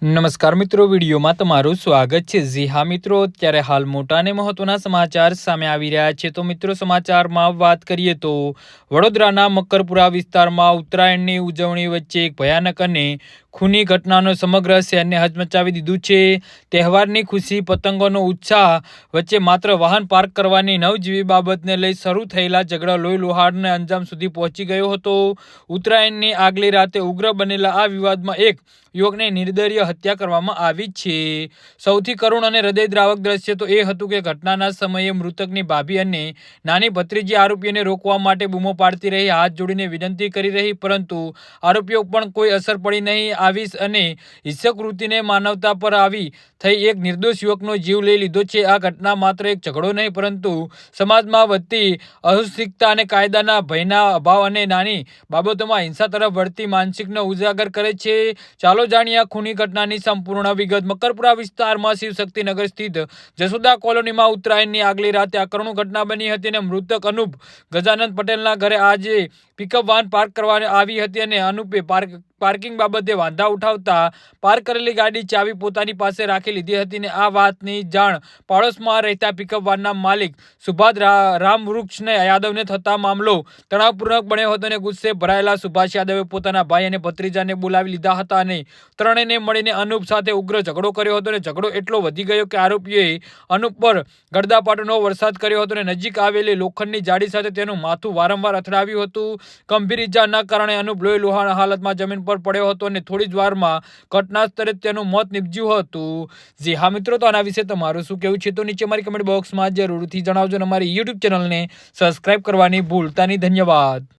નમસ્કાર મિત્રો, વિડીયોમાં તમારું સ્વાગત છે। જી હા મિત્રો, અત્યારે હાલ મોટા અને મહત્વના સમાચાર સામે આવી રહ્યા છે। તો મિત્રો, સમાચારમાં વાત કરીએ તો વડોદરાના મકરપુરા વિસ્તારમાં ઉત્તરાયણની ઉજવણી વચ્ચે એક ભયાનક અને ખૂની ઘટનાનો સમગ્ર શહેરને હચમચાવી દીધું છે। તહેવારની ખુશી, પતંગોનો ઉત્સાહ વચ્ચે માત્ર વાહન પાર્ક કરવાની નવજીવી બાબતને લઈ શરૂ થયેલા ઝઘડા લોહી લુહાણને અંજામ સુધી પહોંચી ગયો હતો। ઉત્તરાયણની આગલી રાતે ઉગ્ર બનેલા આ વિવાદમાં એક યુવકને નિર્દય હત્યા કરવામાં આવી છે। સૌથી કરુણ અને હૃદયદ્રાવક દ્રશ્ય તો એ હતું કે ઘટનાના સમયે મૃતકની ભાભી અને નાની ભત્રીજી આરોપીઓને રોકવા માટે બૂમો પાડતી રહી, હાથ જોડીને વિનંતી કરી રહી, પરંતુ આરોપીઓ પણ કોઈ અસર પડી નહીં। આવી અને હિંસક વૃત્તિને માનવતા પર આવી થઈ એક નિર્દોષ યુવકનો જીવ લઈ લીધો છે। આ ઘટના માત્ર એક ઝઘડો નહીં, પરંતુ સમાજમાં વધતી અસહિષ્ણુતા અને કાયદાના ભયના અભાવ અને નાની બાબતોમાં હિંસા તરફ વળતી માનસિકતાનો ઉજાગર કરે છે। ચાલો જાણીએ આ ખૂની ઘટનાની સંપૂર્ણ વિગત। મકરપુરા વિસ્તારમાં શિવશક્તિનગર સ્થિત જસોદા કોલોનીમાં ઉત્તરાયણની આગલી રાતે આ કરુણ ઘટના બની હતી અને મૃતક અનુપ ગજાનંદ પટેલના ઘરે આજે પિકઅપ વાન પાર્ક કરવામાં આવી હતી અને અનુપે પાર્કિંગ બાબતે વાંધા ઉઠાવતા પાર્ક કરેલી ગાડી ચાવી પોતાની પાસે રાખી લીધી હતી અને આ વાતની જાણ પાડોશમાં રહેતા પિકઅપ વાનના માલિક સુભાષ રામવૃક્ષને યાદવને થતા મામલો તણાવપૂર્ણ બન્યો હતો અને ગુસ્સે ભરાયેલા સુભાષ યાદવે પોતાના ભાઈ અને ભત્રીજાને બોલાવી લીધા હતા અને ત્રણેયને મળીને અનુપ સાથે ઉગ્ર ઝઘડો કર્યો હતો અને ઝઘડો એટલો વધી ગયો કે આરોપીઓએ અનુપ પર ગળદાપાટનો વરસાદ કર્યો હતો અને નજીક આવેલી લોખંડની જાળી સાથે તેનું માથું વારંવાર અથડાવ્યું હતું। ગંભીર ઈજાના કારણે અનુપ લોહી લુહાણ હાલતમાં જમીન પર પડ્યો હતો અને થોડી જ વારમાં ઘટના સ્થળે તેનું મોત નીપજ્યું હતું। જી હા મિત્રો, તો આના વિશે તમારું શું કહેવું છે તો નીચે મારી કમેન્ટ બોક્સમાં જરૂરથી જણાવજો અને અમારી યુટ્યુબ ચેનલને સબસ્ક્રાઇબ કરવાની ભૂલતા નહીં। ધન્યવાદ।